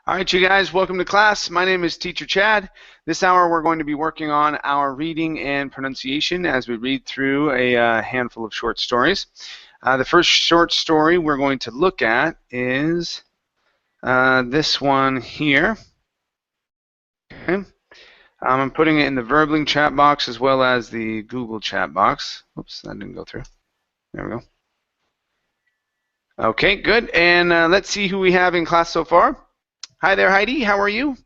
All right, you guys, welcome to class. My name is Teacher Chad. This hour we're going to be working on our reading and pronunciation as we read through a handful of short stories. The first short story we're going to look at is this one here. Okay. I'm putting it in the Verbling chat box as well as the Google chat box. Oops, that didn't go through. There we go. Okay, good. And let's see who we have in class so far. Hi there, Heidi. How are you?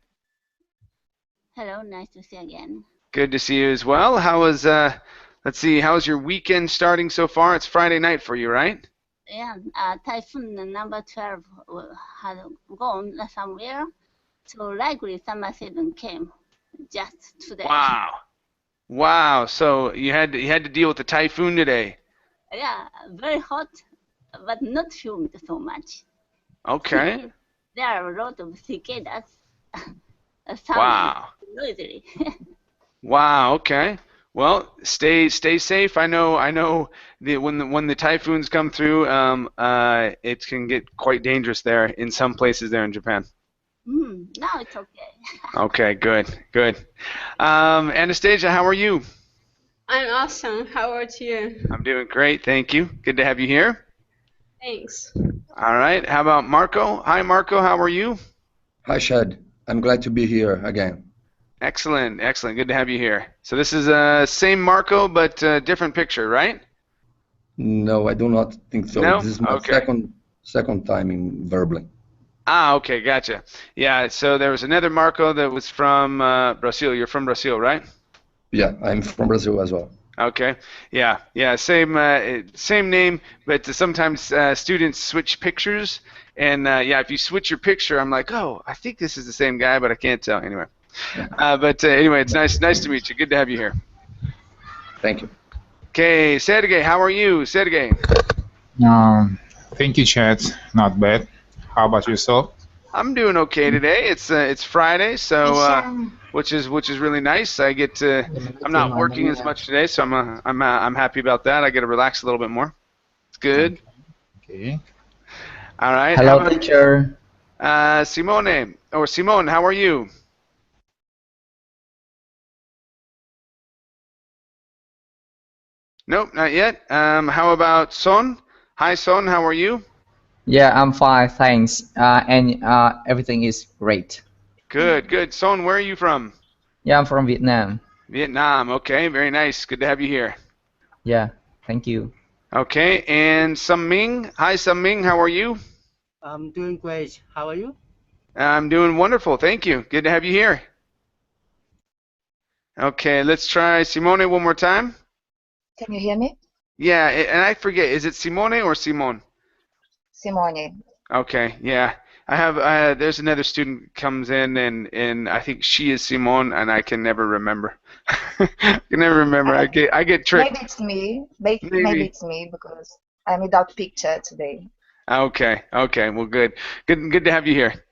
Hello, nice to see you again. Good to see you as well. How was, let's see, how's your weekend starting so far? It's Friday night for you, right? Yeah, typhoon number 12 had gone somewhere, so likely summer season came just today. Wow. Wow. So you had to deal with the typhoon today. Yeah, very hot, but not humid so much. Okay. There are a lot of cicadas. Wow. Noisily. Wow. Okay. Well, stay safe. I know when the typhoons come through, it can get quite dangerous there in some places there in Japan. Now it's okay. Okay, good. Anastasia, how are you? I'm awesome. How about you? I'm doing great, thank you. Good to have you here. Thanks. All right. How about Marco? Hi, Marco. How are you? Hi, Chad. I'm glad to be here again. Excellent. Good to have you here. So this is same Marco, but different picture, right? No, I do not think so. No? This is my Okay. second time in Verbling. Ah, okay, gotcha. Yeah. So there was another Marco that was from Brazil. You're from Brazil, right? Yeah, I'm from Brazil as well. Okay. Yeah. Same name, but sometimes students switch pictures, and yeah, if you switch your picture, I'm like, oh, I think this is the same guy, but I can't tell. Anyway. But anyway, it's nice to meet you. Good to have you here. Thank you. Okay, Sergey, how are you, Sergey? Thank you, Chad. Not bad. How about yourself? I'm doing okay today. It's Friday, so which is really nice. I get to I'm not working as much today, so I'm happy about that. I get to relax a little bit more. It's good. Okay. All right. Hello, How about, teacher. Simone, how are you? Nope, not yet. How about Son? Hi, Son. How are you? Yeah, I'm fine, thanks. And everything is great. Good. Son, where are you from? Yeah, I'm from Vietnam. Vietnam. Okay, very nice. Good to have you here. Yeah, thank you. Okay, and Sum Ming. Hi, Sum Ming. How are you? I'm doing great. How are you? I'm doing wonderful. Thank you. Good to have you here. Okay, let's try Simone one more time. Can you hear me? Yeah, and I forget, is it Simone or Simone? Simone. Okay, yeah. I have there's another student comes in and I think she is Simone and I can never remember. I can never remember. I get tricked. Maybe it's me. Maybe it's me because I'm without picture today. Okay. Well, good to have you here.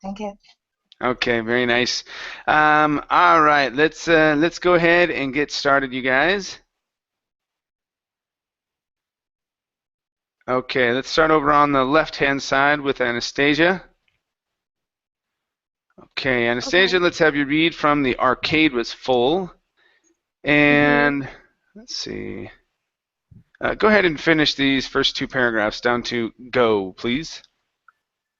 Thank you. Okay, very nice. All right, let's go ahead and get started, you guys. Okay, let's start over on the left-hand side with Anastasia. Okay, Anastasia, let's have you read from The Arcade Was Full. And let's see. Go ahead and finish these first two paragraphs down to go, please.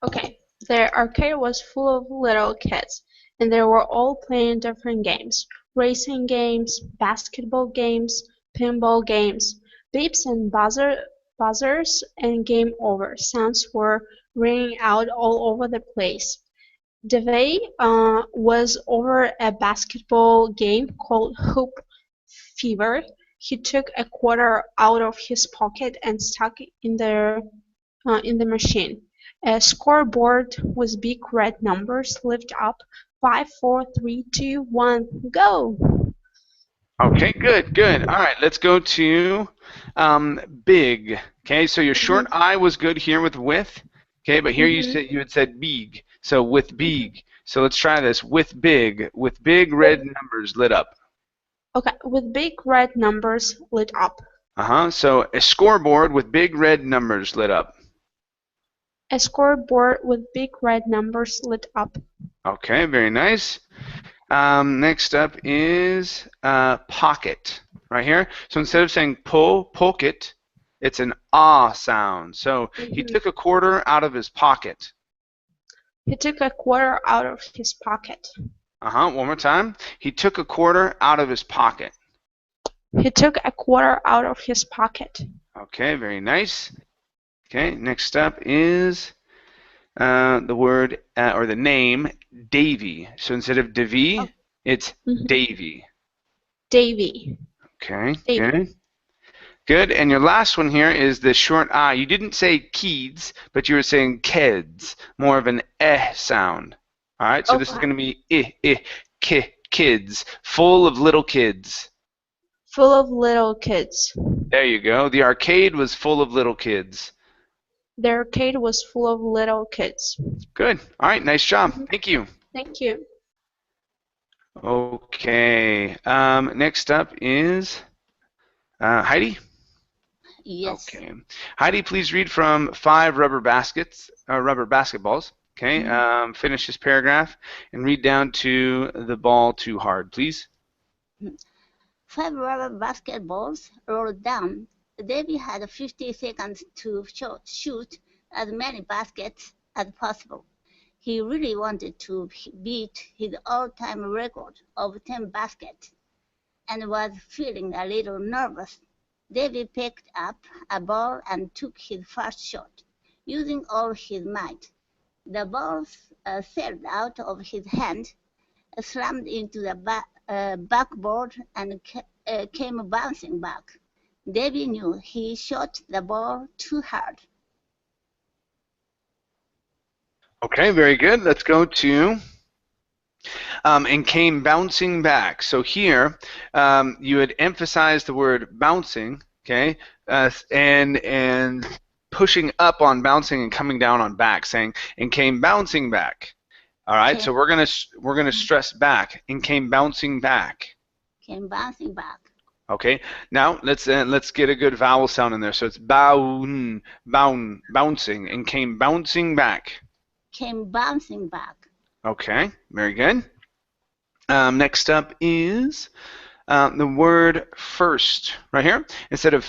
Okay. The arcade was full of little kids, and they were all playing different games. Racing games, basketball games, pinball games. Beeps and buzzers and game over sounds were ringing out all over the place. Devey was over a basketball game called Hoop Fever. He took a quarter out of his pocket and stuck it in the machine. A scoreboard with big red numbers lit up. 5, 4, 3, 2, 1, go! Okay, good. All right, let's go to big. Okay, so your short I was good here with. Okay, but here you had said big. So with big. So let's try this. With big red numbers lit up. Okay, with big red numbers lit up. So a scoreboard with big red numbers lit up. A scoreboard with big red numbers lit up. Okay, very nice. Next up is pocket, right here. So instead of saying pocket, it's an ah sound. So he took a quarter out of his pocket. He took a quarter out of his pocket. One more time. He took a quarter out of his pocket. He took a quarter out of his pocket. Okay, very nice. Okay, next up is the word or the name Davy. So instead of Davy, it's Davy. Davy. Okay, Davy. good. Good. And your last one here is the short I. You didn't say kids, but you were saying kids, more of an eh sound. All right, so this is going to be kids, full of little kids. Full of little kids. There you go. The arcade was full of little kids. The arcade was full of little kids. Good. All right, nice job. Thank you. Thank you. Okay. Next up is Heidi. Yes. Okay. Heidi, please read from 5 rubber basketballs. Okay. Finish this paragraph and read down to the ball too hard, please. 5 rubber basketballs rolled down. Davy had 50 seconds to shoot as many baskets as possible. He really wanted to beat his all-time record of 10 baskets and was feeling a little nervous. Davy picked up a ball and took his first shot, using all his might. The ball sailed out of his hand, slammed into the backboard, and came bouncing back. Davy knew he shot the ball too hard. Okay, very good. Let's go to and came bouncing back. So here you had emphasized the word bouncing, okay, and pushing up on bouncing and coming down on back, saying and came bouncing back. All right, so we're gonna stress back and came bouncing back. Came bouncing back. Okay, now let's get a good vowel sound in there. So it's bouncing and came bouncing back. Came bouncing back. Okay, very good. Next up is the word first, right here. Instead of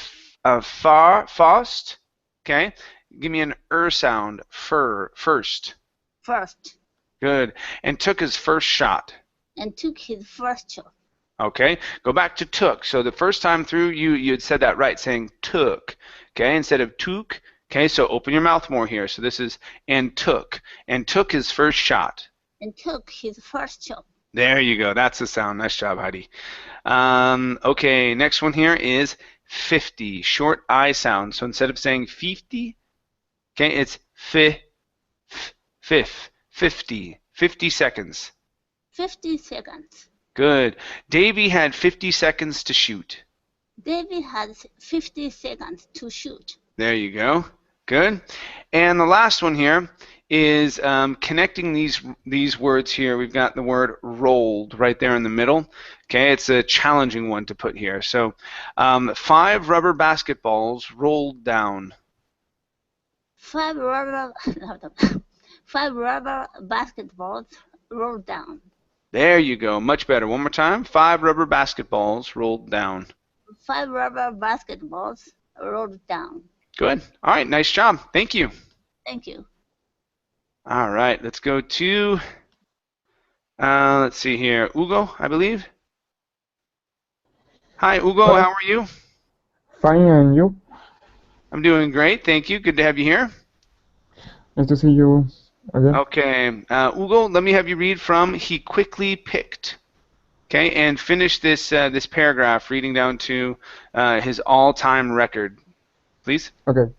fast, okay, give me an sound. First. First. Good. And took his first shot. And took his first shot. Okay, go back to took. So the first time through, you had said that right, saying took. Okay, instead of took. Okay, so open your mouth more here. So this is and took his first shot. And took his first shot. There you go. That's the sound. Nice job, Heidi. Okay, next one here is 50. Short I sound. So instead of saying 50, okay, it's 50. 50 seconds. 50 seconds. Good. Davy had 50 seconds to shoot. Davy had 50 seconds to shoot. There you go. Good. And the last one here is connecting these words here. We've got the word rolled right there in the middle. Okay, it's a challenging one to put here. So 5 rubber basketballs rolled down. 5 rubber basketballs rolled down. There you go. Much better. One more time. 5 rubber basketballs rolled down. 5 rubber basketballs rolled down. Good. All right. Nice job. Thank you. Thank you. All right. Let's go to, let's see here, Hugo, I believe. Hi, Hugo. How are you? Fine, and you? I'm doing great. Thank you. Good to have you here. Nice to see you again. Okay. Hugo, let me have you read from He quickly picked. Okay, and finish this this paragraph, reading down to his all-time record, please. Okay.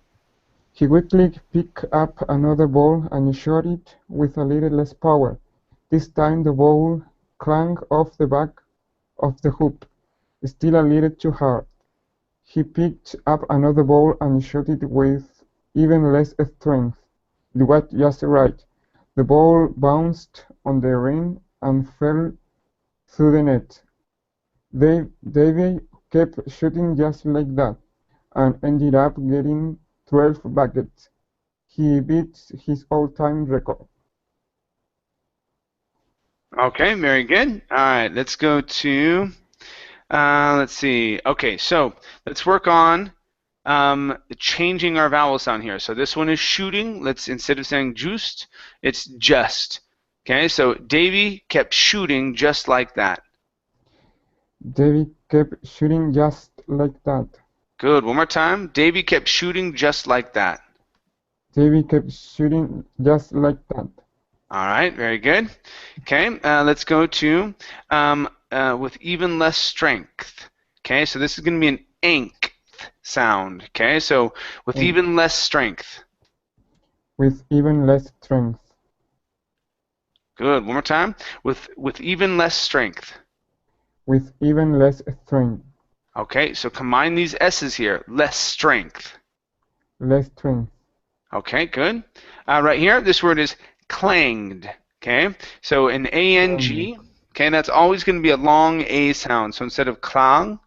He quickly picked up another ball and shot it with a little less power. This time the ball clanged off the back of the hoop, still a little too hard. He picked up another ball and shot it with even less strength. It was just right. The ball bounced on the rim and fell through the net. Davy kept shooting just like that and ended up getting 12 buckets. He beats his all-time record. Okay, very good. All right, let's go to, let's see. Okay, so let's work on changing our vowel sound here. So this one is shooting. Let's, instead of saying just, it's just. Okay, so Davy kept shooting just like that. Davy kept shooting just like that. Good. One more time. Davy kept shooting just like that. Davy kept shooting just like that. All right, very good. Okay, let's go to with even less strength. Okay, so this is going to be an ink sound. Okay, so with even less strength. With even less strength. Good. One more time. With even less strength. With even less strength. Okay, so combine these S's here. Less strength. Less strength. Okay, good. Right here, this word is clanged. Okay, so an A-N-G. Okay, that's always going to be a long A sound. So instead of clang,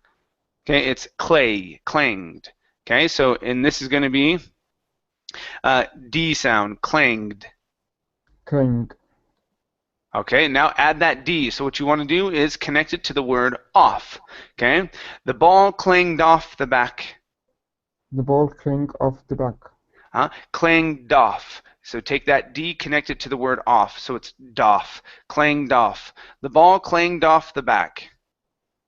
okay, it's clay, clanged. Okay, so and this is going to be D sound, clanged. Clang. Okay, now add that D. So what you want to do is connect it to the word off. Okay, the ball clanged off the back. The ball clanged off the back. Clanged off. So take that D, connect it to the word off. So it's doff. Clanged off. The ball clanged off the back.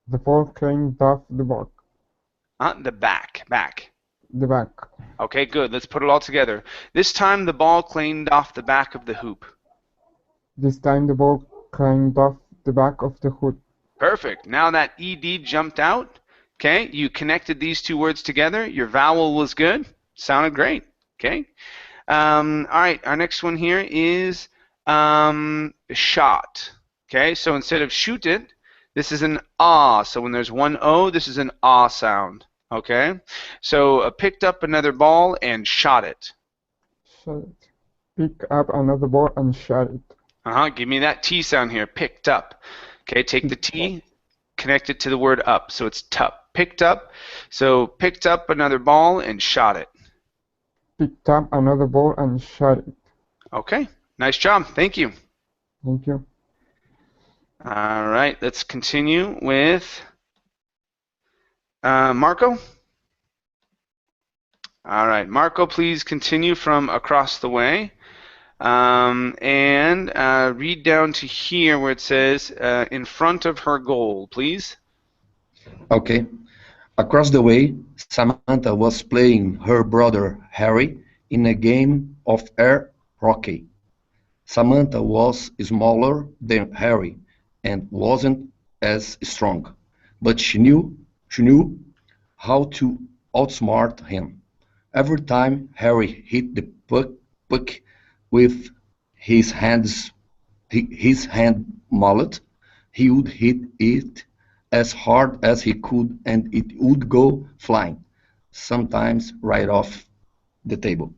The ball clanged off the back. The back. Back. The back. Okay, good. Let's put it all together. This time the ball clanged off the back of the hoop. This time the ball clanged off the back of the hoop. Perfect. Now that ED jumped out, okay, you connected these two words together. Your vowel was good. Sounded great. Okay. All right, our next one here is shot. Okay, so instead of shoot it, this is an ah. So when there's one O, this is an ah sound. Okay, so picked up another ball and shot it. Shot it. Pick up another ball and shot it. Give me that T sound here. Picked up. Okay, take the T, connect it to the word up. So it's tup. Picked up. So picked up another ball and shot it. Picked up another ball and shot it. Okay, nice job. Thank you. Thank you. All right, let's continue with Marco. All right, Marco, please continue from across the way. And read down to here where it says, in front of her goal, please. Okay. Across the way, Samantha was playing her brother Harry in a game of air hockey. Samantha was smaller than Harry and wasn't as strong, but she knew how to outsmart him. Every time Harry hit the puck with his hand mallet, he would hit it as hard as he could, and it would go flying, sometimes right off the table.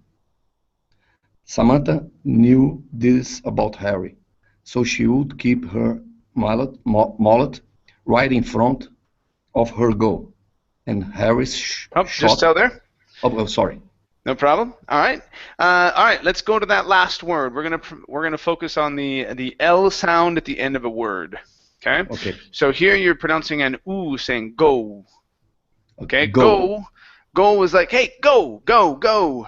Samantha knew this about Harry, so she would keep her mallet right in front of her goal, and Harry's shot. Just tell there. Oh, sorry. No problem. All right. Let's go to that last word. We're gonna focus on the L sound at the end of a word. Okay. Okay. So here you're pronouncing an oo, saying go. Okay. Go. Go is like, hey, go, go, go.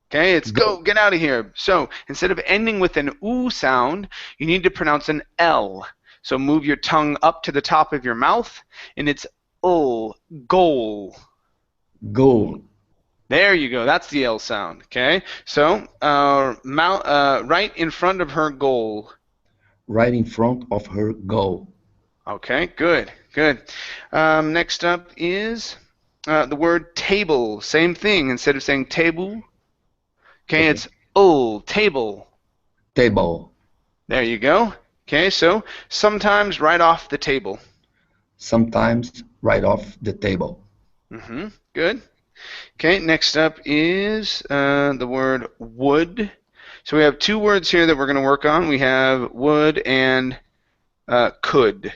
Okay. It's go. Get out of here. So instead of ending with an oo sound, you need to pronounce an L. So move your tongue up to the top of your mouth, and it's goal. Goal. There you go. That's the L sound. Okay. So right in front of her goal. Right in front of her goal. Okay. Good. Good. Next up is the word table. Same thing. Instead of saying table, okay, it's table. Table. There you go. Okay. So sometimes right off the table. Sometimes right off the table. Good. Okay, next up is the word would. So we have two words here that we're going to work on. We have would and could.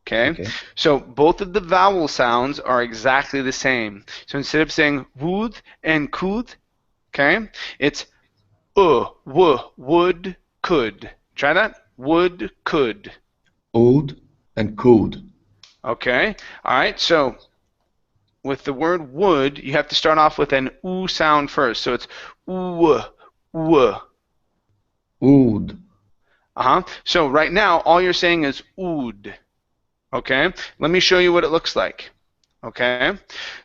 Okay? So both of the vowel sounds are exactly the same. So instead of saying would and could, okay, it's would, could. Try that. Would, could. Would and could. Okay. All right. So with the word would, you have to start off with an oo sound first. So it's oo, w. Would. So right now, all you're saying is ood. Okay. Let me show you what it looks like. Okay.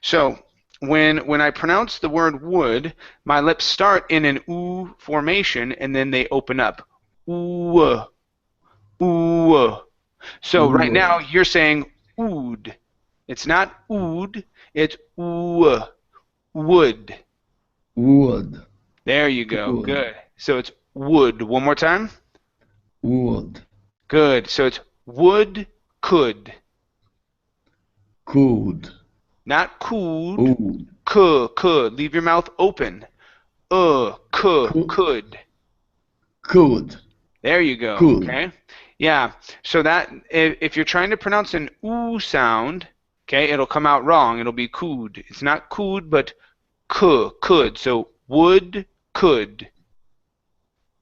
So when I pronounce the word would, my lips start in an oo formation and then they open up. Ooh, ooh. So right now you're saying ood. It's not ood, it's ooh, would. Would. There you go. Would. Good. So it's would. One more time. Would. Good. So it's would, could. Could. Not could. Would. Could. Leave your mouth open. Could. Could. There you go. Could. Okay. Yeah. So that if you're trying to pronounce an oo sound, okay, it'll come out wrong. It'll be could. It's not could, but could. So would, could.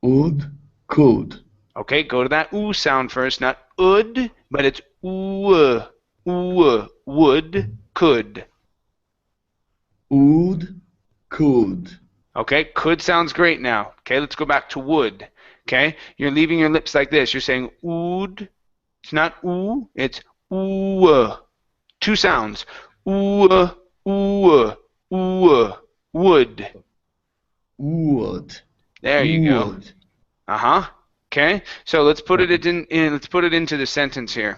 Would, could. Okay. Go to that oo sound first. Not ud, but it's oo. Would, could. Would, could. Okay, could sounds great now. Okay, let's go back to would. Okay, you're leaving your lips like this. You're saying ood. It's not oo, it's oo. Two sounds. Ooh, ooh, ooh. Would. Would. There you go. Would. Okay, so let's put it in. Let's put it into the sentence here.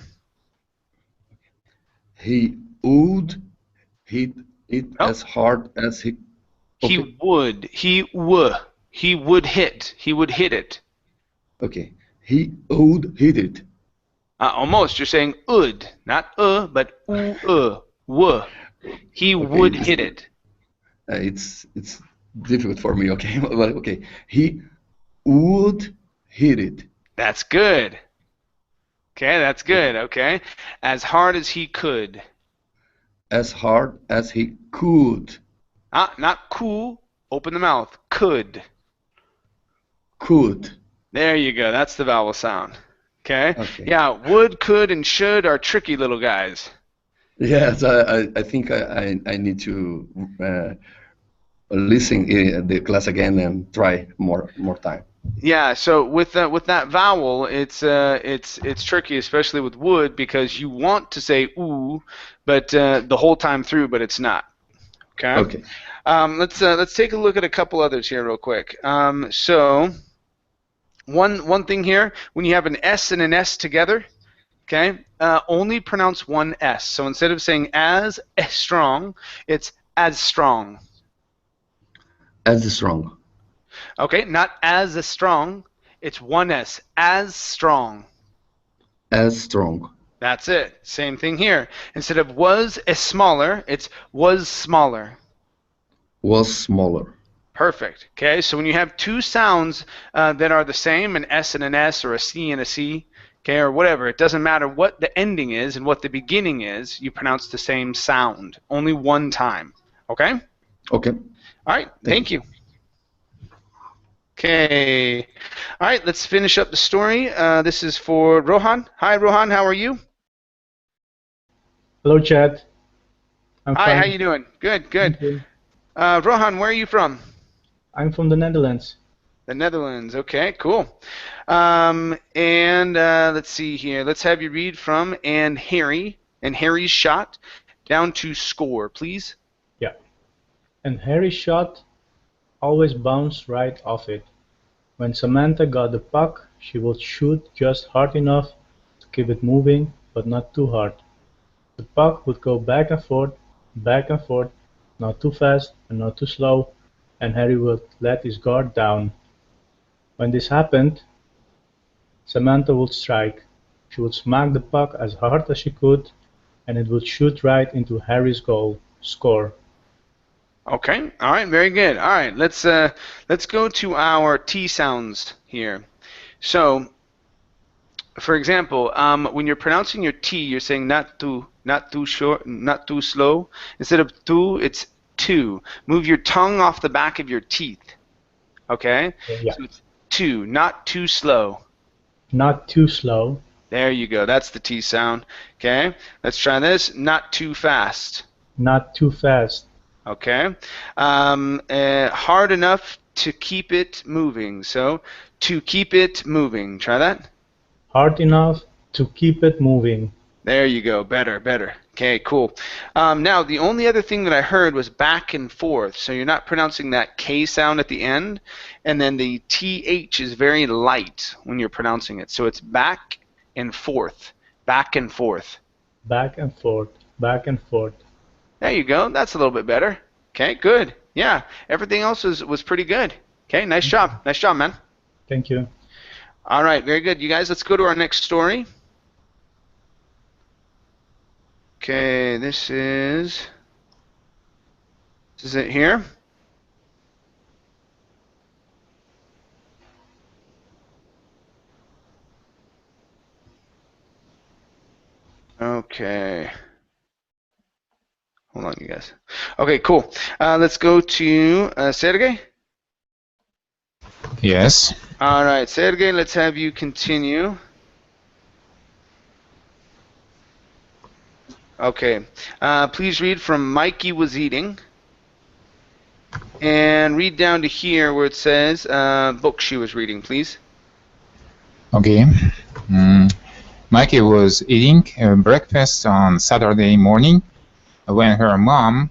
He would hit it as hard as he. Okay. He would. He would hit. He would hit it. Okay. He would hit it. Almost. You're saying would, not but w. He would hit it. It's difficult for me. Okay. But okay. He would hit it. That's good. Okay, that's good. Okay. As hard as he could. As hard as he could. Not cool. Open the mouth. Could. Could. There you go. That's the vowel sound. Okay? Yeah, would, could, and should are tricky little guys. Yes, I think I need to listen the class again and try more time. Yeah, so with that vowel, it's tricky, especially with would, because you want to say ooh, but the whole time through, but it's not. Okay. Okay. Let's take a look at a couple others here real quick. So one thing here, when you have an S and an S together, okay, only pronounce one S. So instead of saying as strong, it's as strong. As strong. Okay, not as a strong. It's one S. As strong. As strong. That's it. Same thing here. Instead of was a smaller, it's was smaller. Was smaller. Perfect. Okay, so when you have two sounds that are the same, an S and an S, or a C and a C, okay, or whatever, it doesn't matter what the ending is and what the beginning is, you pronounce the same sound, only one time. Okay? Okay. All right, thank you. Okay. All right, let's finish up the story. This is for Rohan. Hi, Rohan, how are you? Hello, Chad. I'm Hi, fine. how you doing? Good, good. Rohan, where are you from? I'm from the Netherlands. The Netherlands. Okay, cool. And let's see here. Let's have you read from and Harry's shot down to score, please. Yeah. And Harry's shot always bounced right off it. When Samantha got the puck, she would shoot just hard enough to keep it moving, but not too hard. The puck would go back and forth, not too fast and not too slow, and Harry would let his guard down. When this happened, Samantha would strike. She would smack the puck as hard as she could, and it would shoot right into Harry's goal. Score. Okay. All right. Very good. All right. Let's go to our T sounds here. So, for example, when you're pronouncing your T, you're saying not too short, not too slow. Instead of too, it's two. Move your tongue off the back of your teeth. Okay? Yeah. So it's too, not too slow. Not too slow. There you go. That's the T sound. Okay? Let's try this. Not too fast. Not too fast. Okay? Hard enough to keep it moving. So, to keep it moving. Try that. Hard enough to keep it moving. There you go. Better, better. Okay, cool. Now, the only other thing that I heard was back and forth. So you're not pronouncing that K sound at the end. And then the TH is very light when you're pronouncing it. So it's back and forth. Back and forth. Back and forth. Back and forth. There you go. That's a little bit better. Okay, good. Yeah, everything else was pretty good. Okay, nice job. Nice job, man. Thank you. All right, very good. You guys, let's go to our next story. Okay, this is it here. Okay. Hold on, you guys. Okay, cool. Let's go to Sergey. Yes. All right, Sergey, let's have you continue. Okay. Please read from Mikey was eating. And read down to here where it says book she was reading, please. Okay. Mikey was eating breakfast on Saturday morning when her mom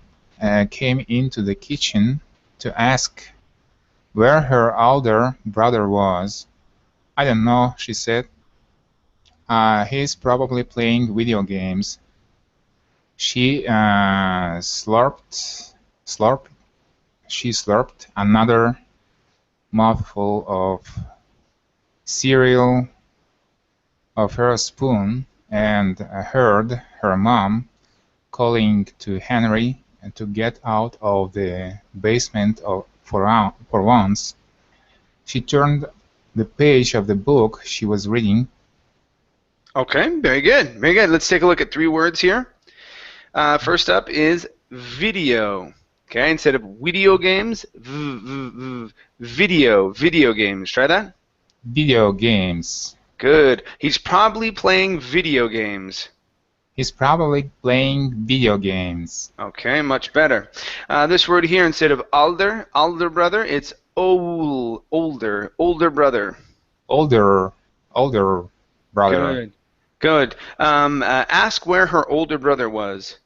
came into the kitchen to ask where her older brother was. I don't know, she said. He's probably playing video games. She slurped another mouthful of cereal of her spoon and heard her mom calling to Henry to get out of the basement for once. She turned the page of the book she was reading. Okay, very good. Very good. Let's take a look at 3 words here. First up is video. Okay, instead of video games, video games. Try that. Video games. Good. He's probably playing video games. He's probably playing video games. Okay, much better. This word here, instead of older brother, it's older brother. Older brother. Good. Good. Ask where her older brother was.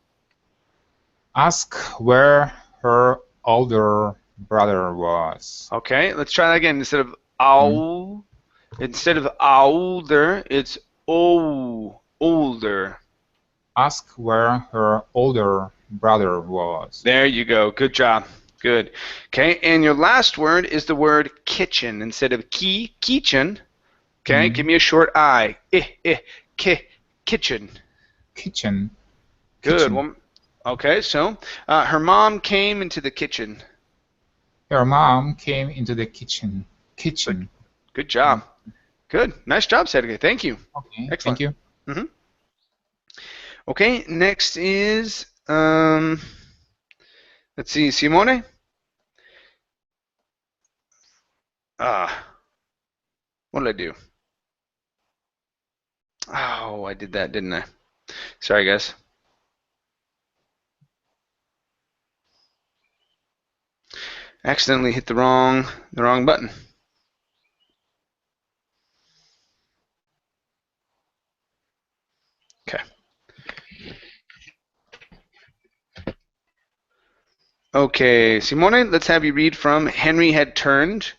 Ask where her older brother was. Okay, let's try that again. Instead of older, it's older. Ask where her older brother was. There you go. Good job. Good. Okay, and your last word is the word kitchen. Instead of kitchen, okay, give me a short I. Kitchen. Kitchen. Good. Kitchen. Well, okay, so her mom came into the kitchen. Her mom came into the kitchen. Good job. Good. Nice job, Sergey. Thank you. Okay. Excellent. Thank you. Okay, next is, let's see, Simone? What did I do? Oh, I did that, didn't I? Sorry, guys. Accidentally hit the wrong button. Okay. Okay, Simone, let's have you read from Henry Had Turned.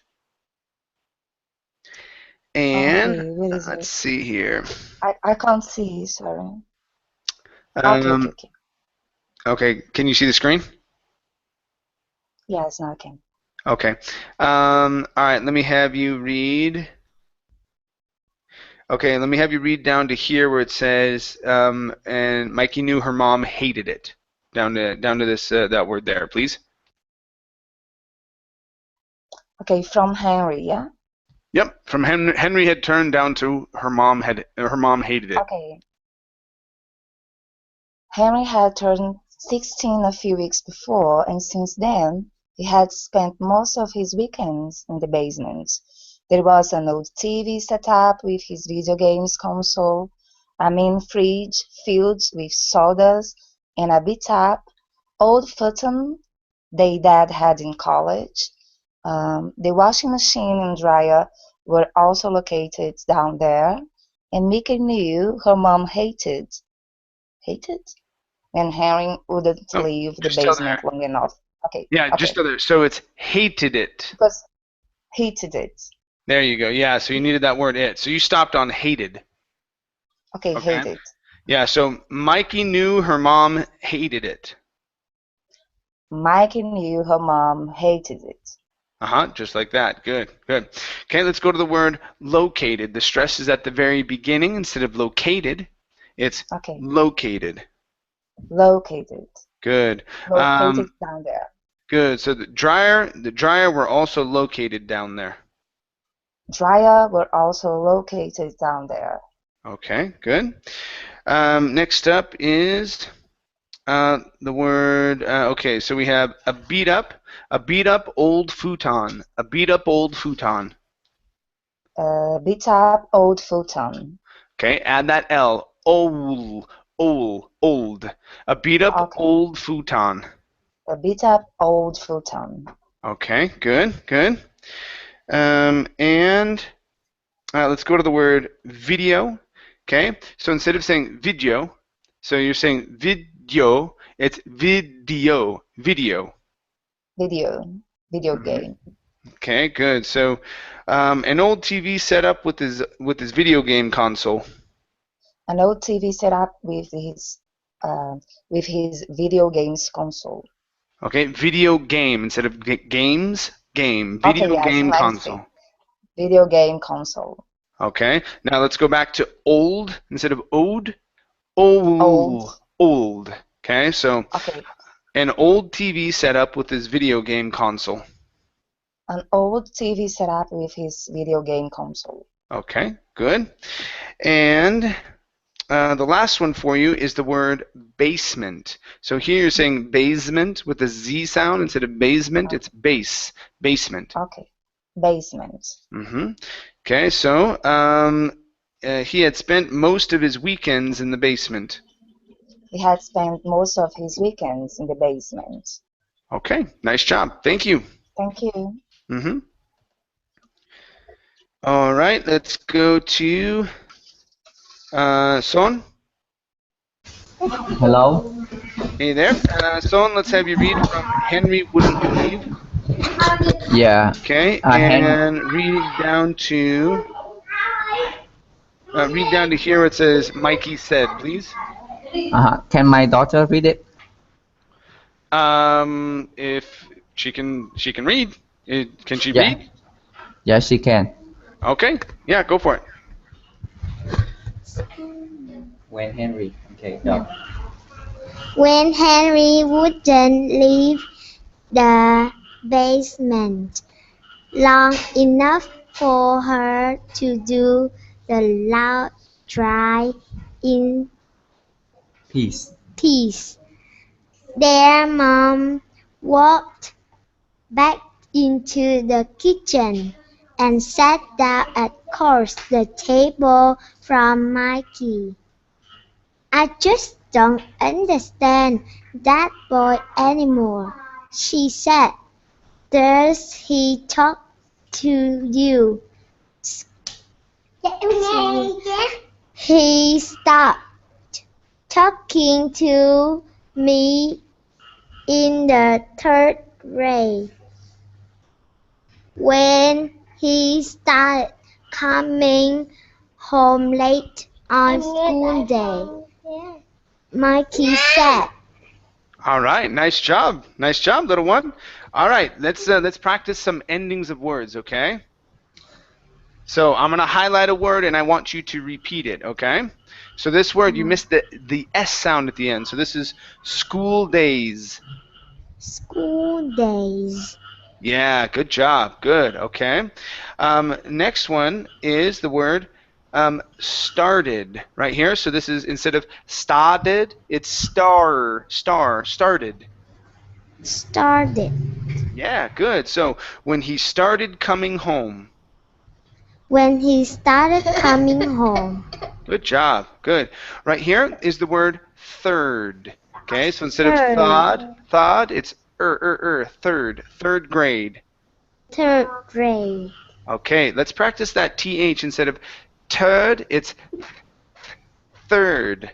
And Okay, where is let's it? see here. I can't see, sorry. Okay. Okay, can you see the screen? Yes, now I can. Okay. All right, let me have you read. Okay, let me have you read down to here where it says, and Mikey knew her mom hated it. Down to this that word there, please. Okay, from Henry, yeah? Yep, from Henry Had Turned down to her mom hated it. Okay. Henry had turned 16 a few weeks before, and since then, He had spent most of his weekends in the basement. There was an old TV set up with his video games console, a main fridge filled with sodas, and a beat-up old futon they dad had in college. The washing machine and dryer were also located down there, and Mickey knew her mom hated when Henry wouldn't Oh, leave the just still basement there. long enough. Okay, Yeah, just okay, still there. So it's hated it. because hated it. There you go. Yeah, so you needed that word it. So you stopped on hated. Okay, Okay. hated. Yeah, so Mikey knew her mom hated it. Mikey knew her mom hated it. Just like that. Good, good. Okay, let's go to the word located. The stress is at the very beginning instead of located. It's Okay, located. located. Good. Located down there. Good. So the dryer were also located down there. Dryer were also located down there. Okay, good. Next up is the word. Okay, so we have a beat up old futon, a beat up old futon. Beat up old futon. Okay, add that L. Old. A beat up Okay. old futon. A beat up old futon. Okay, good, good. And let's go to the word video. Okay, so instead of saying video, so you're saying video, it's video. Video game. Okay, good. So an old TV set up with his video game console. An old TV set up with his video games console. Okay, video game instead of games. Game. Video game console. Video game console. Okay, now let's go back to old instead of ode. Old. Okay, so an old TV set up with his video game console. An old TV set up with his video game console. Okay, good. And the last one for you is the word basement. So here you're saying basement with a Z sound instead of basement. It's basement. Okay, basement. Okay, so he had spent most of his weekends in the basement. He had spent most of his weekends in the basement. Okay, nice job. Thank you. Thank you. All right, let's go to Son. Hello. Hey there. Son, let's have you read from Henry Wouldn't Leave. Yeah. Okay, and read down to here where it says Mikey said, please. Can my daughter read it? If she can read. Can she read? Yeah, she can. Okay. Yeah, go for it. When Henry. Okay, go. When Henry wouldn't leave the basement long enough for her to do the loud dry in peace. Their mom walked back into the kitchen and sat down across the table from Mikey. I just don't understand that boy anymore, she said. Does he talk to you? He stopped talking to me in the third grade when he started coming home late on school day, Mikey said. All right, nice job, little one. All right, let's practice some endings of words, okay? So I'm gonna highlight a word and I want you to repeat it, okay? So this word, you missed the S sound at the end. So this is school days. School days. Yeah, good job. Good. Okay. Next one is the word started right here. So this is instead of started, it's started. Started. Yeah, good. So when he started coming home. When he started coming home. Good job. Good. Right here is the word third. Okay, so instead of Third. thod, it's third, third grade. Third grade. Okay, let's practice that th instead of turd, it's third.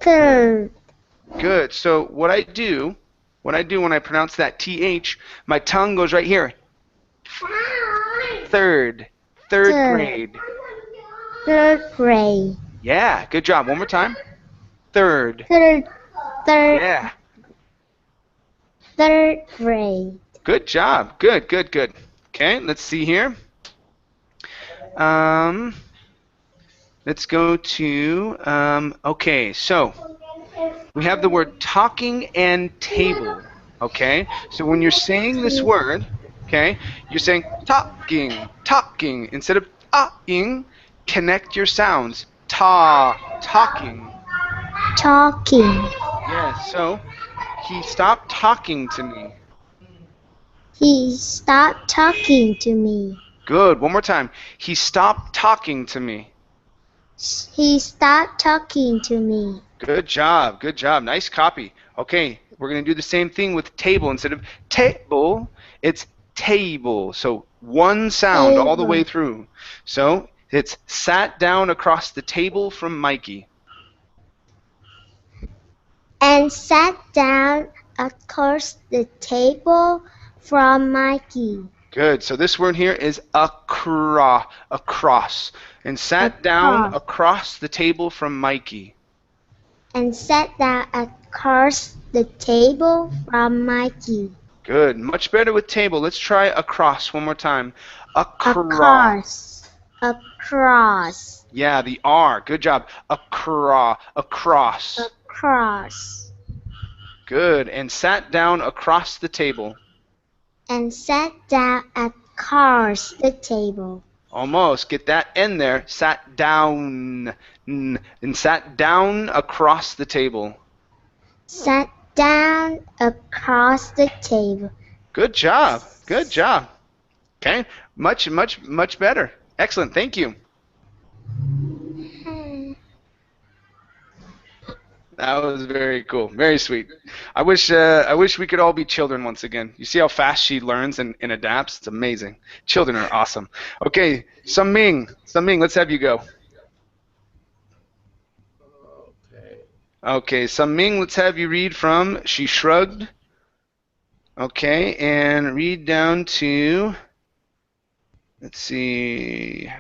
Third. Good. So what I do when I pronounce that th, my tongue goes right here. Third. Third grade. Third grade. Yeah, good job. One more time. Third. Third. Yeah. Third grade. Good job. Good, good, good. Okay, let's see here. Let's go to, okay, so we have the word talking and table, okay? So when you're saying this word, okay, you're saying talking, talking. Instead of ah-ing, connect your sounds. Talking. Talking. Yes, so he stopped talking to me. He stopped talking to me. Good, one more time. He stopped talking to me. He stopped talking to me. Good job, good job. Nice copy. Okay, we're going to do the same thing with table. Instead of table, it's table. So one sound all the way through. So it's sat down across the table from Mikey. And sat down across the table from Mikey. Good. So this word here is across. And sat down across the table from Mikey. And sat down across the table from Mikey. Good. Much better with table. Let's try across one more time. Across. Across. Yeah, the R. Good job. Across. Across. Good. And sat down across the table. And sat down across the table. Almost. Get that N there. Sat down. And sat down across the table. Sat down across the table. Good job. Good job. Okay. Much better. Excellent. Thank you. That was very cool. Very sweet. I wish we could all be children once again. You see how fast she learns and adapts? It's amazing. Children are awesome. Okay, Ming, let's have you go. Okay, Ming, let's have you read from She Shrugged. Okay, and read down to, let's see,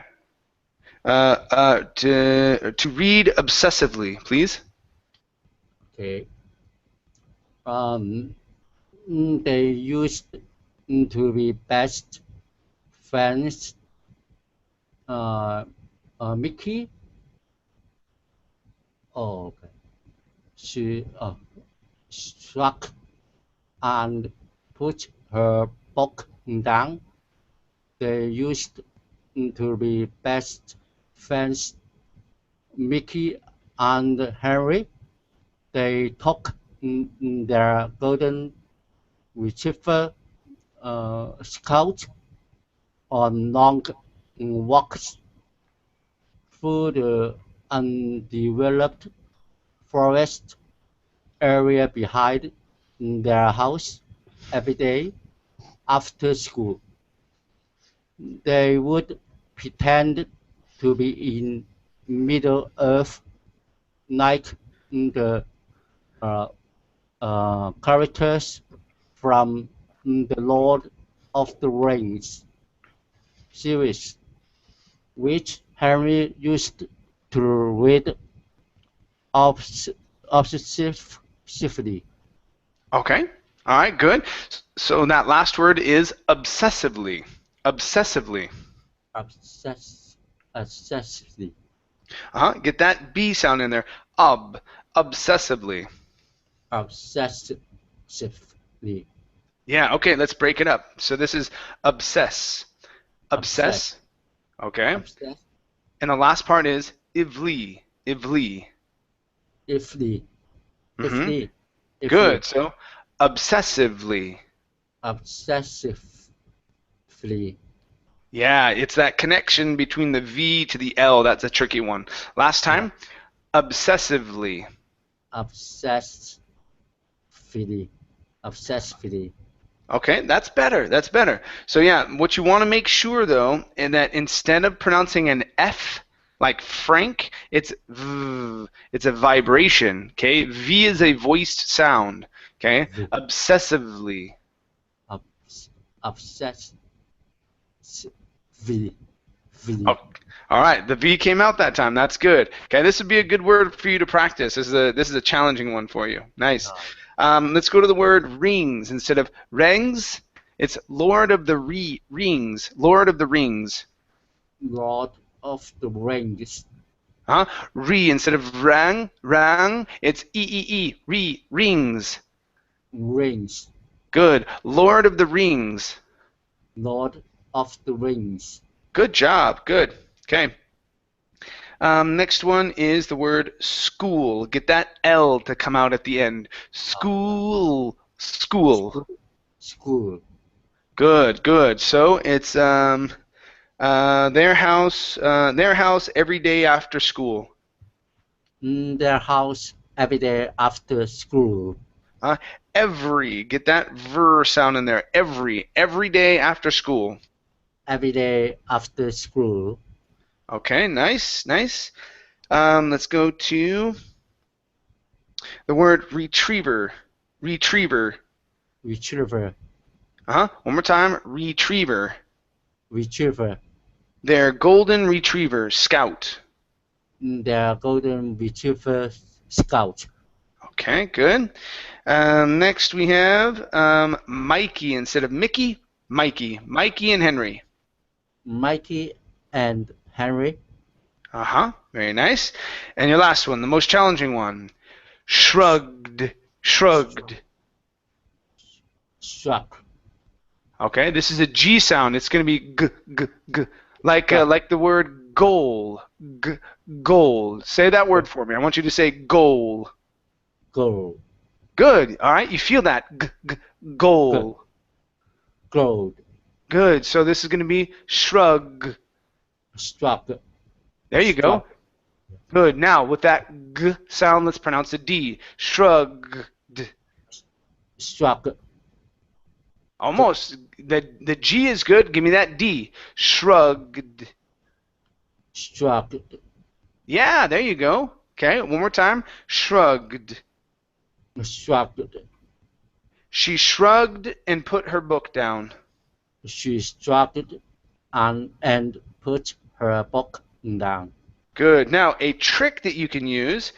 to read obsessively, please. Okay. They used to be best friends. Mickey. Oh, okay. She struck and put her book down. They used to be best friends. Mickey and Henry. They took their golden retriever Scout on long walks through the undeveloped forest area behind their house every day after school. They would pretend to be in Middle Earth like the characters from the Lord of the Rings series, which Henry used to read obsessively. Okay. All right, good. So that last word is obsessively. Obsessively. Obsessively. Get that B sound in there. Obsessively. Obsessively. Yeah, okay, let's break it up. So this is obsess. Obsess. Okay. Obsess. And the last part is ivli. Ivli. Ifly. Good. So Obsessively. Obsessively. Yeah, it's that connection between the V to the L. That's a tricky one. Last time, obsessively. Obsessively. Obsessively. Okay, that's better. That's better. So yeah, what you want to make sure though, is that instead of pronouncing an F like Frank, it's V. It's a vibration. Okay, V is a voiced sound. Okay, obsessively. Obsessively. Oh, all right, the V came out that time. That's good. Okay, this would be a good word for you to practice. This is a challenging one for you. Nice. Let's go to the word rings instead of rings. It's Lord of the Rings. Lord of the Rings. Lord of the Rings. Re instead of rang. It's rings. Rings. Good. Lord of the Rings. Lord of the Rings. Good job. Good. Okay. Next one is the word school. Get that L to come out at the end. School. School. School. Good. So it's their house every day after school. Their house every day after school. Every. Get that ver sound in there. Every day after school. Every day after school. Okay, nice. Let's go to the word retriever. Retriever. One more time. Retriever. They're golden retriever scout. They're golden retriever scout. Okay, good. Next we have Mikey instead of Mickey. Mikey and Henry. Mikey and Henry. Very nice. And your last one, the most challenging one. Shrugged. Shrug. Okay, this is a G sound. It's going to be g, like the word goal. Goal. Say that word for me. I want you to say goal. Goal. Good. All right, you feel that goal. Goal. Good. So this is going to be shrug. There you go. Good. Now with that g sound, let's pronounce a D. Shrugged. Almost. The G is good. Give me that D. Shrugged. Yeah, there you go. Okay, one more time. Shrugged. She shrugged and put her book down. She shrugged and put her book down. Good. Now, a trick that you can use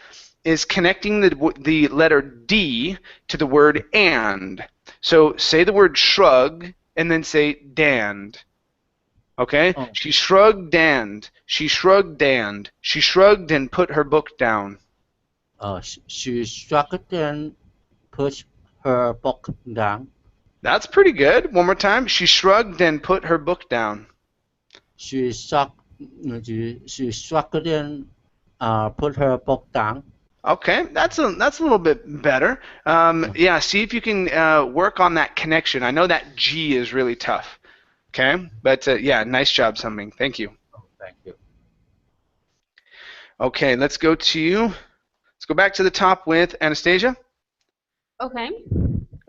is connecting the letter D to the word and. So say the word shrug and then say dand. Okay? Oh. She shrugged and. She shrugged and. She shrugged and put her book down. She shrugged and put her book down. That's pretty good. One more time. She shrugged and put her book down. She shrugged and put her book down. Okay, that's a little bit better. Yeah, see if you can work on that connection. I know that G is really tough. Okay, but yeah, nice job, Sunming. Thank you. Oh, thank you. Okay, let's go back to the top with Anastasia. Okay.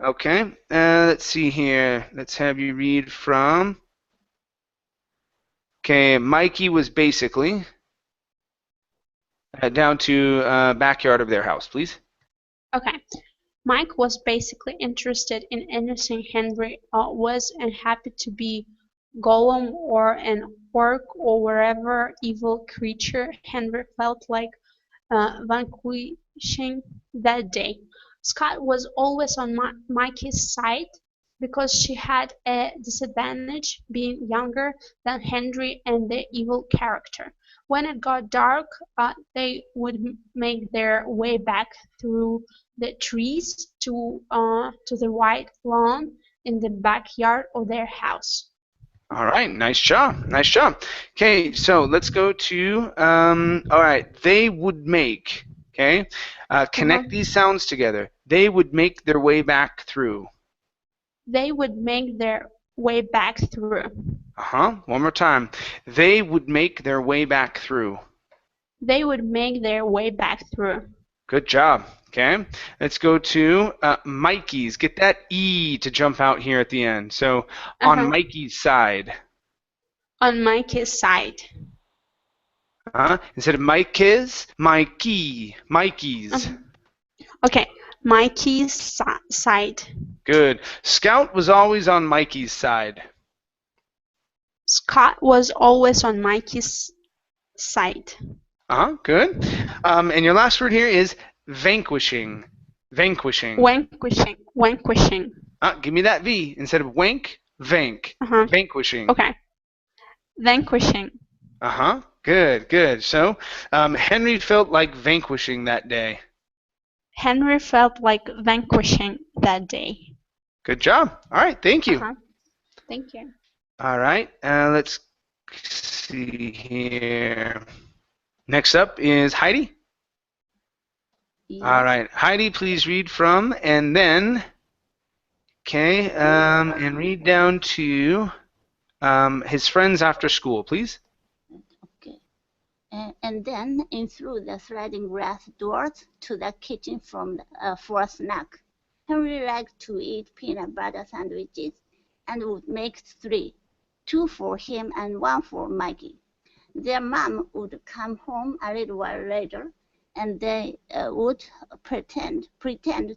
Okay, let's see here. Let's have you read from. Okay, Mikey was basically down to backyard of their house, please. Okay. Mike was basically interested in anything Henry was and happy to be golem or an orc or whatever evil creature Henry felt like vanquishing that day. Scott was always on Mikey's side because she had a disadvantage being younger than Henry and the evil character. When it got dark, they would make their way back through the trees to the white lawn in the backyard of their house. All right, nice job. Okay, so let's go to, all right, they would make, okay? Connect these sounds together. They would make their way back through. They would make their way back through. One more time. They would make their way back through. They would make their way back through. Good job. Okay, let's go to Mikey's. Get that E to jump out here at the end. So on Mikey's side. On Mikey's side. Instead of Mikey's, Mikey. Mikey's. Okay, Mikey's side. Good. Scout was always on Mikey's side. Scott was always on Mikey's side. Good. And your last word here is vanquishing. Vanquishing. Vanquishing. Vanquishing. Give me that V. Instead of wank, vank. Vanquishing. Okay. Vanquishing. Good, good. So, Henry felt like vanquishing that day. Henry felt like vanquishing that day. Good job. All right, thank you. Thank you. All right, let's see here. Next up is Heidi. Yes. All right, Heidi, please read from and then, okay, and read down to his friends after school, please. Okay. And then in through the sliding glass doors to the kitchen for a snack. Henry liked to eat peanut butter sandwiches and would make 3, 2 for him and 1 for Mikey. Their mom would come home a little while later, and they would pretend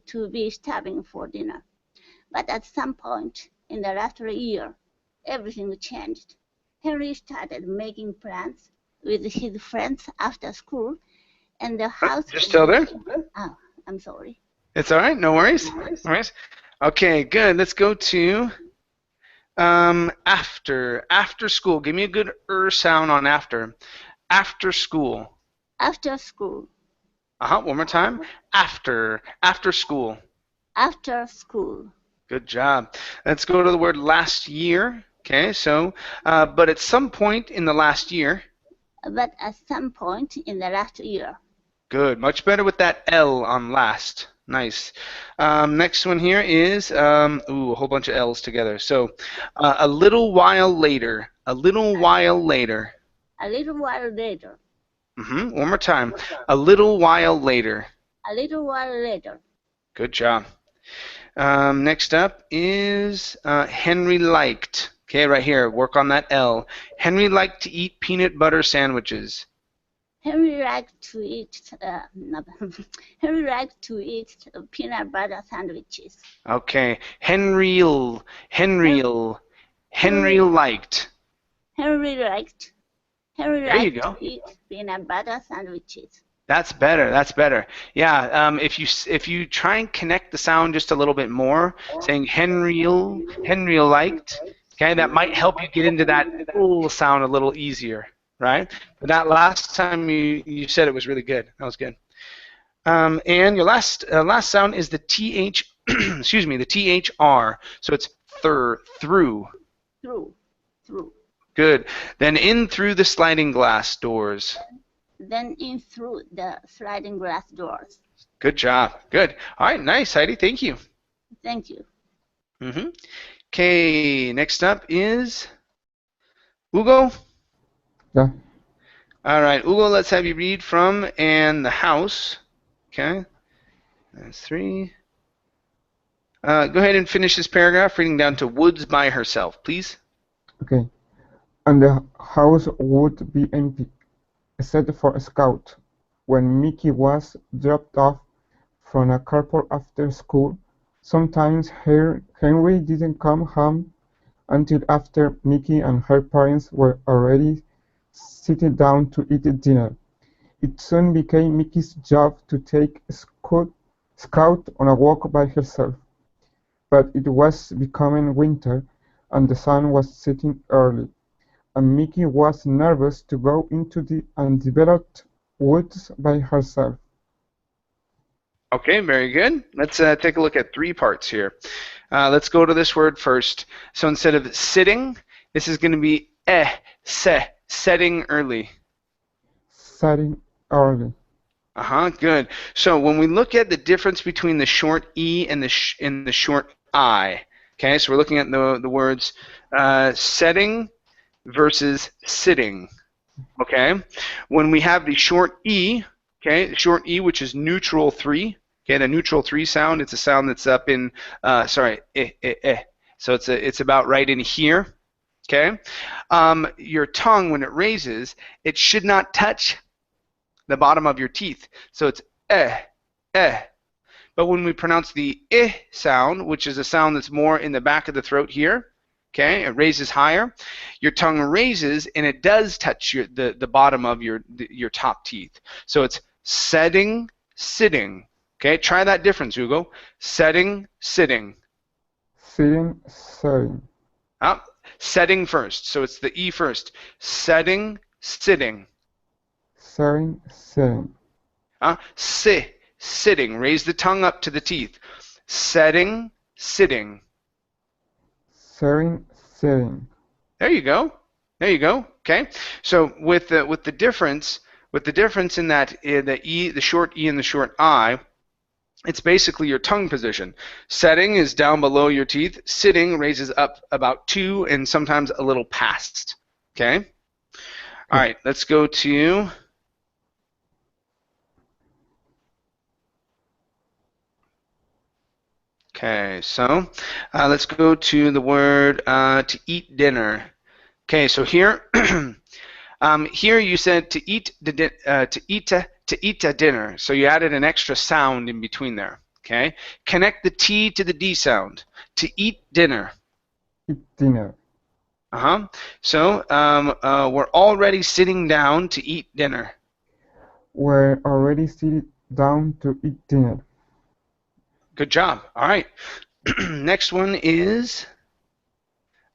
to be starving for dinner. But at some point in the last year, everything changed. Henry started making plans with his friends after school, and the house. You're still there? Oh, I'm sorry. It's all right. No worries. No worries. Okay, good. Let's go to after school. Give me a good sound on after. After school. After school. One more time. After school. After school. Good job. Let's go to the word last year. Okay, so, but at some point in the last year. But at some point in the last year. Good. Much better with that L on last. Nice. Next one here is, a whole bunch of L's together. So, a little while later. A little while later. A little while later. One more time. A little while later. A little while later. Good job. Next up is Henry liked. Okay, right here. Work on that L. Henry liked to eat peanut butter sandwiches. Henry liked to eat. Henry liked to eat peanut butter sandwiches. Okay, Henry liked. Henry liked to eat peanut butter sandwiches. That's better. That's better. Yeah. If you try and connect the sound just a little bit more, saying Henry liked. Okay, that might help you get into that sound a little easier, right? But that last time you said it was really good. That was good. And your last sound is the TH. Excuse me, the THR. So it's through. Through. Good. Then in through the sliding glass doors. Then in through the sliding glass doors. Good job. Good. All right. Nice, Heidi. Thank you. Thank you. Okay. Next up is Hugo. Yeah. All right, Hugo. Let's have you read from and the house. Okay. That's 3. Go ahead and finish this paragraph, reading down to Woods by herself, please. Okay. And the house would be empty, except for a Scout. When Mickey was dropped off from a carport after school, sometimes Henry didn't come home until after Mickey and her parents were already sitting down to eat dinner. It soon became Mickey's job to take Scout on a walk by herself. But it was becoming winter, and the sun was setting early, and Mickey was nervous to go into the undeveloped woods by herself. Okay, very good. Let's take a look at 3 parts here. Let's go to this word first. So instead of sitting, this is going to be setting early. Setting early. Good. So when we look at the difference between the short E and the short I, okay, so we're looking at the words setting versus sitting, okay? When we have the short E, okay, the short E, which is neutral 3, okay, the neutral 3 sound, it's a sound that's up in, sorry, so it's about right in here, okay? Your tongue, when it raises, it should not touch the bottom of your teeth. So it's eh, eh. But when we pronounce the eh sound, which is a sound that's more in the back of the throat here, okay, it raises higher, your tongue raises and it does touch the bottom of your top teeth. So it's setting, sitting. Okay, try that difference, Hugo. Setting, sitting. Sitting, setting. Setting first. So it's the E first. Setting, sitting. Setting, sitting. Sitting. Raise the tongue up to the teeth. Setting, sitting. Setting, sitting. There you go. There you go. Okay. So with the difference in that the short E and the short I, it's basically your tongue position. Setting is down below your teeth. Sitting raises up about 2 and sometimes a little past. Okay. All right. Let's go to. Okay, so let's go to the word to eat dinner. Okay, so here, here you said to eat a dinner. So you added an extra sound in between there. Okay, connect the T to the D sound. To eat dinner. Eat dinner. So we're already sitting down to eat dinner. We're already sitting down to eat dinner. Good job. All right. Next one is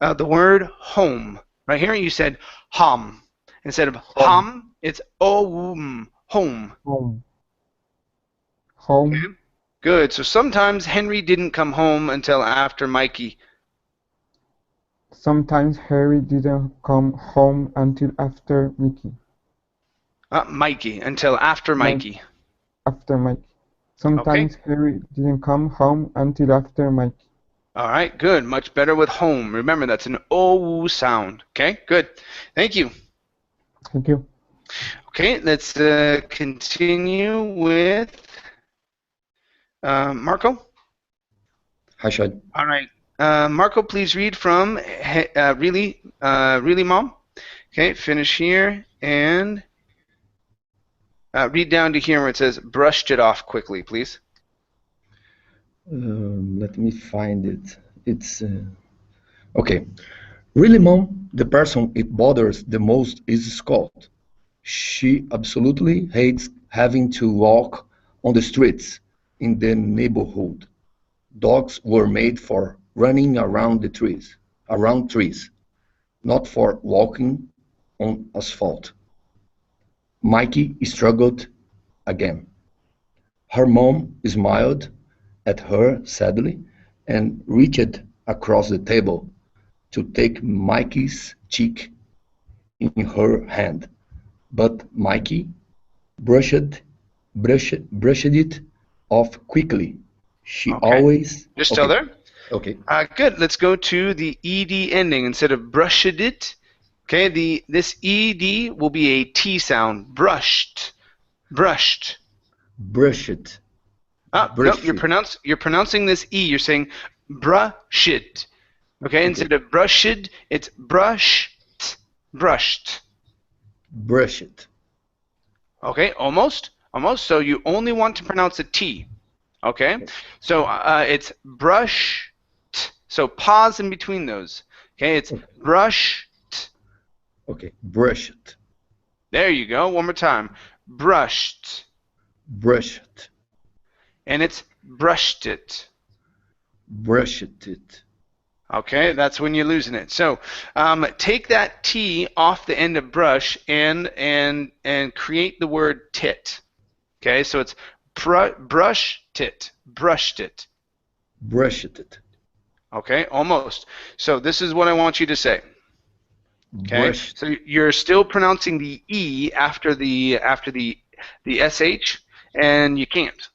the word home. Right here you said hom. Instead of hom, it's home. Home. Home. Okay. Good. So sometimes Henry didn't come home until after Mikey. Sometimes Harry didn't come home until after Mickey. Mikey, until after Mikey. After Mikey. Sometimes Harry didn't come home until after Mikey. All right, good. Much better with home. Remember, that's an O sound. Okay, good. Thank you. Thank you. Okay, let's continue with Marco. Hi, Shad. All right. Marco, please read from Really Mom. Okay, finish here and read down to here where it says brushed it off quickly, please. Let me find it. It's okay. Really, Mom, the person it bothers the most is Scott. She absolutely hates having to walk on the streets in the neighborhood. Dogs were made for running around trees, not for walking on asphalt. Mikey struggled again. Her mom smiled at her sadly and reached across the table to take Mikey's cheek in her hand. But Mikey brushed it off quickly. She always... You're still there? Okay. Good. Let's go to the ED ending. Instead of brushed it, okay, this ED will be a T sound. Brushed. Brushed. Brushed. No, you're pronouncing this E. You're saying brushed. Okay, instead of brushed, it's brushed. Brushed. Brushed. Okay, almost. Almost. So you only want to pronounce a T. Okay? So it's brushed. So pause in between those. Okay, it's brushed. Okay, brushed. There you go. One more time. Brushed. Brushed. And it's brushed it. Brushed it. Okay, that's when you're losing it. So take that T off the end of brush and create the word tit. Okay, so it's brushed it. Brushed it. Brushed it. Okay, almost. So this is what I want you to say. Okay, brushed. so you're still pronouncing the E after the SH. and you can't.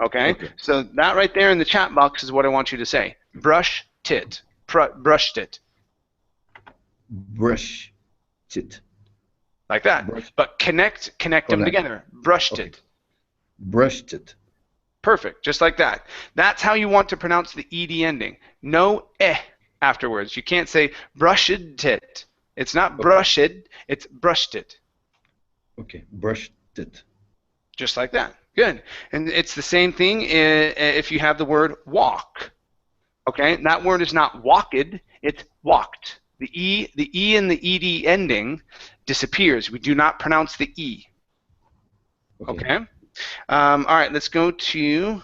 Okay? So that right there in the chat box is what I want you to say. Brushed it. Brushed it. Brushed it. Like that. But connect them together. Brushed it. Brushed it. Perfect. Just like that. That's how you want to pronounce the ed ending. No afterwards. You can't say brushed it. It's not brushed, it's brushed it. Okay, brushed it. Just like that. Good. And it's the same thing if you have the word walk. Okay, that word is not walked, it's walked. The E in the ed ending disappears. We do not pronounce the E. Okay? All right, let's go to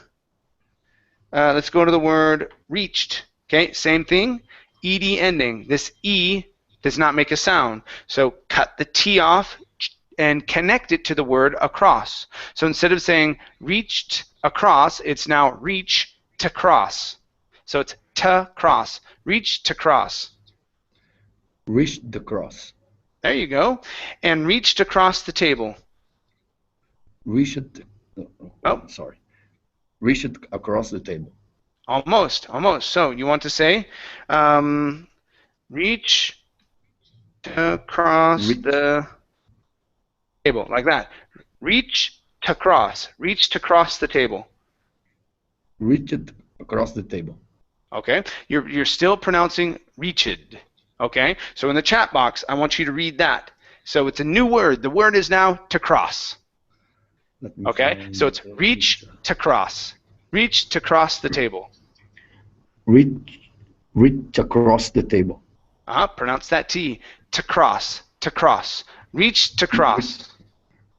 the word reached. Okay, same thing. Ed ending. This E does not make a sound. So cut the T off and connect it to the word across. So instead of saying reached across, it's now reach to cross. So it's to cross. Reach to cross. Reach the cross. There you go. And reached across the table. Reached. Sorry. Reached across the table. Almost. So you want to say reach across the table, like that. Reach to cross. Reach to cross the table. Reached across the table. Okay. You're still pronouncing reached. Okay. So in the chat box, I want you to read that. So it's a new word. The word is now to cross. Okay. So it's reach to cross. Reach to cross the table. Reach across the table. Pronounce that T. To cross. To cross. Reach to cross.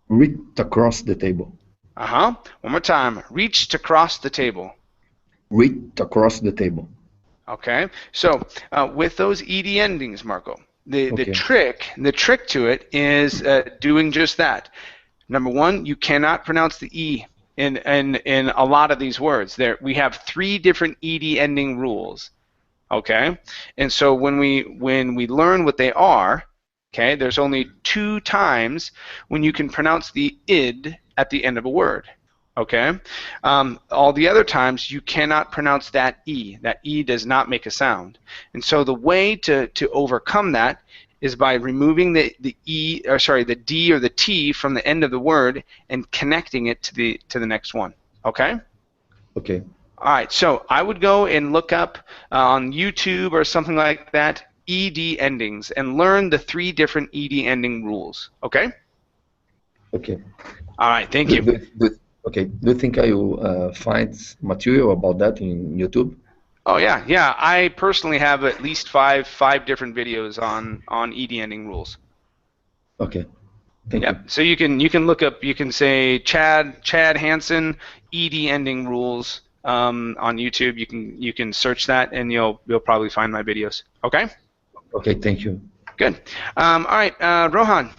Reach across the table. One more time. Reach to cross the table. Reach across the table. Okay. So with those ed endings, Marco, the trick to it is doing just that. Number one, you cannot pronounce the E in a lot of these words. We have 3 different ed ending rules. Okay, and so when we learn what they are, okay, there's only 2 times when you can pronounce the id at the end of a word. Okay, all the other times you cannot pronounce that E. That E does not make a sound, and so the way to overcome that is by removing the D or the T from the end of the word and connecting it to the next one. Okay? Okay. All right. So I would go and look up on YouTube or something like that ed endings and learn the 3 different ed ending rules. Okay? Okay. All right. Thank you. Okay. Do you think I will find material about that in YouTube? Oh yeah. I personally have at least five different videos on ed ending rules. Okay. Thank you. So you can look up. You can say Chad Hansen ed ending rules on YouTube. You can search that and you'll probably find my videos. Okay. Okay. Thank you. Good. All right, Rohan.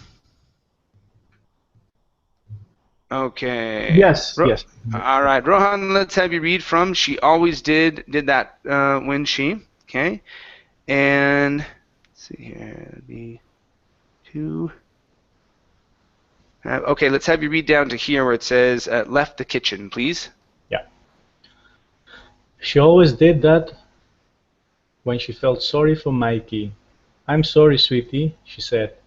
Okay. Yes. Yes. All right, Rohan. Let's have you read from "She Always Did That When She." Okay. And let's see here. That'd be 2. Okay, let's have you read down to here where it says "left the kitchen," please. Yeah. She always did that when she felt sorry for Mikey. "I'm sorry, sweetie," she said.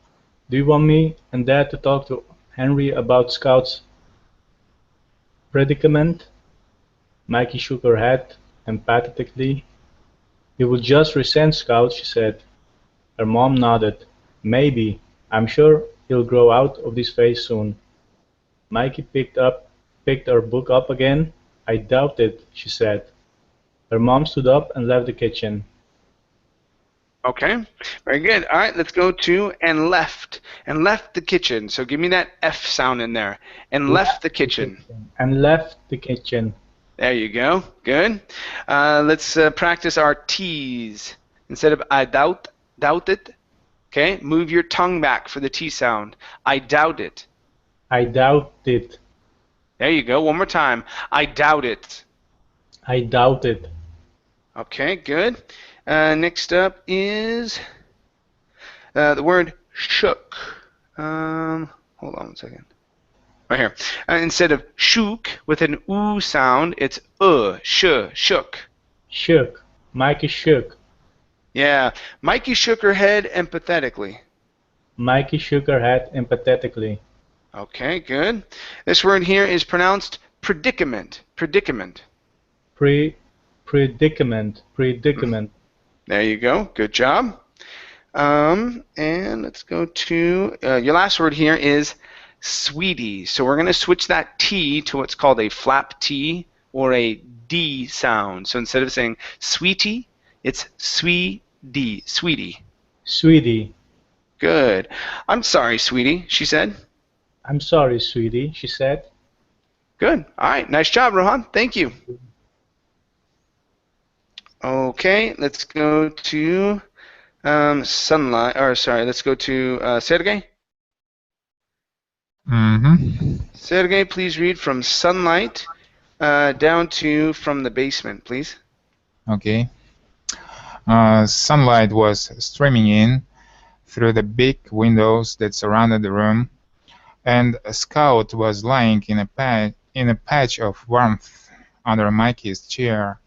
"Do you want me and Dad to talk to Henry about Scout's predicament?" Mikey shook her head emphatically. "He will just resent Scout," she said. Her mom nodded. "Maybe. I'm sure he'll grow out of this phase soon." Mikey picked her book up again. "I doubt it," she said. Her mom stood up and left the kitchen. Okay, very good. All right, let's go to "and left." And left the kitchen. So give me that F sound in there. And left the kitchen. And left the kitchen. There you go. Good. Let's practice our T's. Instead of "I doubt it," okay, move your tongue back for the T sound. I doubt it. I doubt it. There you go. One more time. I doubt it. I doubt it. Okay, good. Next up is the word shook. Hold on one second. right here. Instead of shook with an oo sound, it's shook. Shook. Mikey shook. Yeah, Mikey shook her head empathetically. Mikey shook her head empathetically. Okay, good. This word here is pronounced predicament. Predicament. Predicament. There you go. Good job. And let's go to your last word here is sweetie. So we're going to switch that T to what's called a flap T or a D sound. So instead of saying sweetie, it's sweetie. Sweetie. Good. I'm sorry, sweetie, she said. I'm sorry, sweetie, she said. Good. All right. Nice job, Rohan. Thank you. Okay, let's go to sunlight. Or sorry, let's go to Sergey. Sergey, please read from sunlight down to from the basement, please. Okay. Sunlight was streaming in through the big windows that surrounded the room, and a Scout was lying in a patch of warmth under Mikey's chair.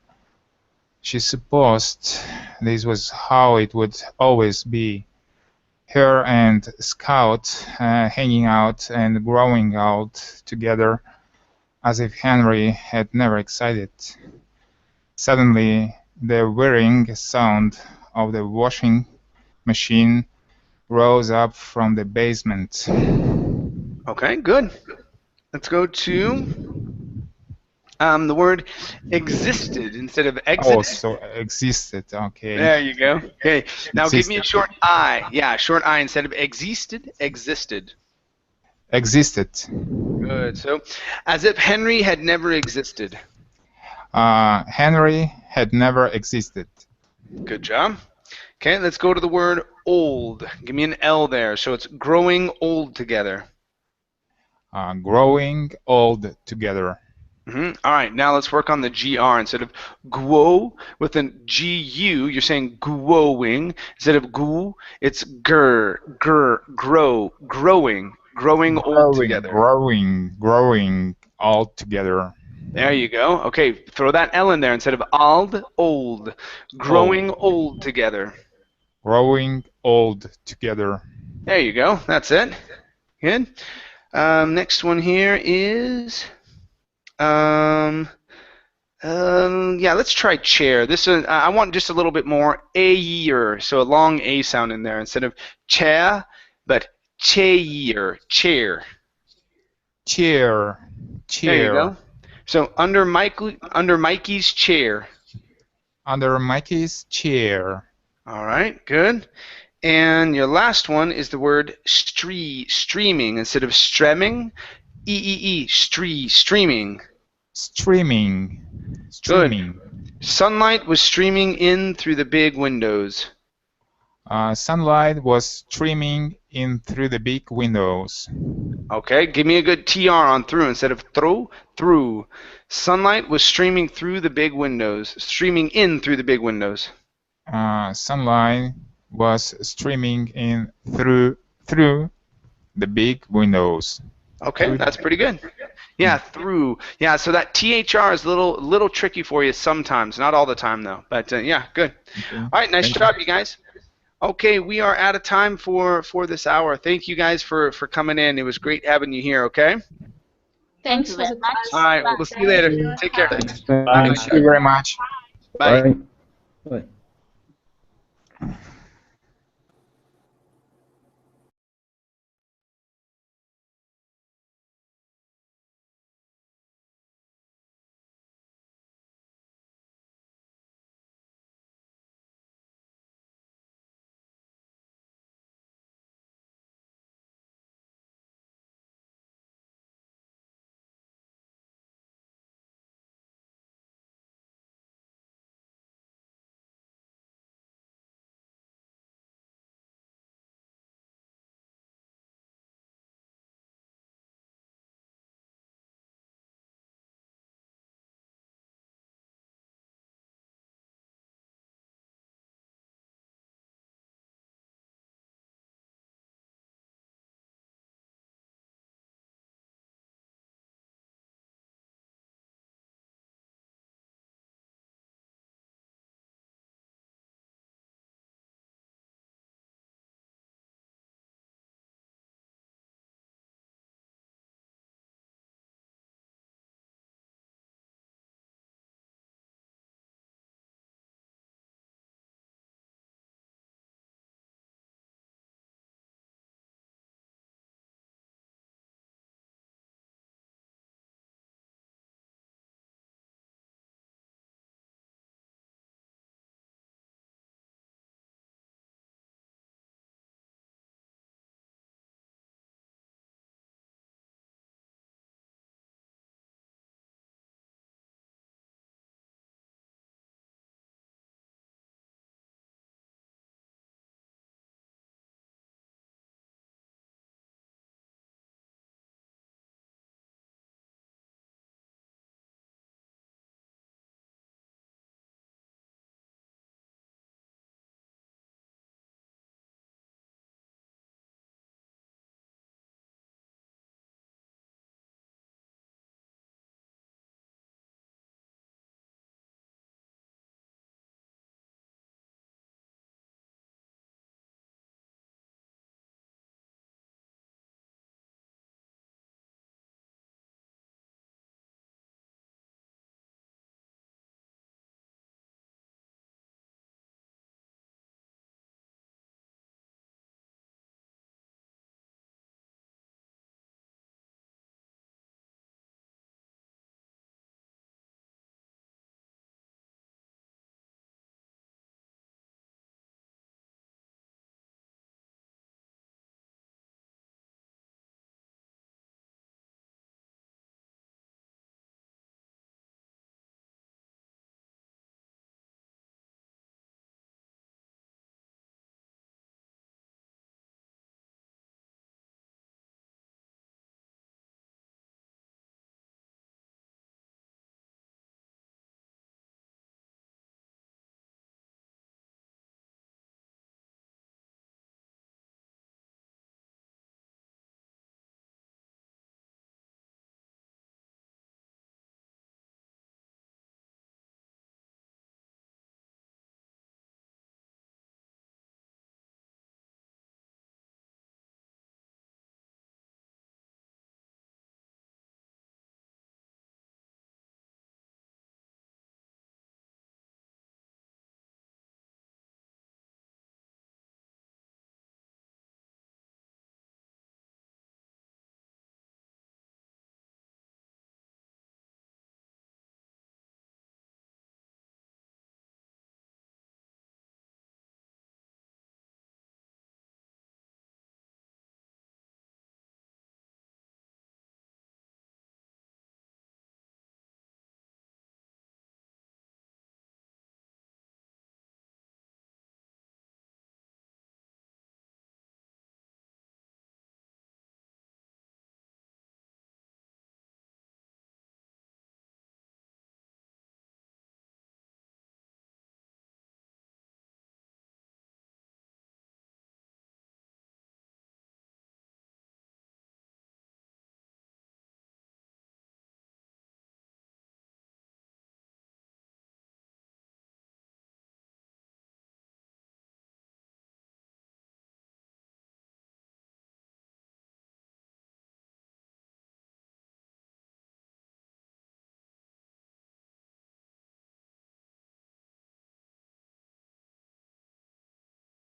She supposed this was how it would always be. Her and Scout hanging out and growing out together as if Henry had never existed. Suddenly, the whirring sound of the washing machine rose up from the basement. Okay, good. Let's go to the word existed instead of exited. Oh, so existed. Okay. There you go. Okay. Now Existed. give me a short I. Yeah, short I instead of existed. Existed. Existed. Good. So, as if Henry had never existed. Henry had never existed. Good job. Okay, let's go to the word old. Give me an L there. So it's growing old together. Growing old together. All right, now let's work on the GR. Instead of guo with an GU, you're saying guowing. Instead of gu, it's grow, growing old together. Growing all together. There you go. Okay, throw that L in there. Instead of old, growing old together. Growing old together. There you go. That's it. Good. Next one here is, yeah, let's try chair. This is, I want just a little bit more a-year, so a long A sound in there instead of chair, but chair, chair. Chair. There you go. So under Mikey's chair. Under Mikey's chair. All right, good. And your last one is the word streaming instead of stremming. Streaming. Streaming. Good. Sunlight was streaming in through the big windows. Sunlight was streaming in through the big windows. Okay, give me a good TR on through instead of through. Sunlight was streaming through the big windows. Streaming in through the big windows. Sunlight was streaming in through the big windows. Okay, that's pretty good. Yeah, through. Yeah, so that THR is a little tricky for you sometimes. Not all the time, though. But, yeah, good. Okay. All right, nice job, you guys. Okay, we are out of time for this hour. Thank you guys for coming in. It was great having you here, okay? Thanks very much. All right, we'll see you later. Take care. Thank you very much. Bye. Bye. Bye.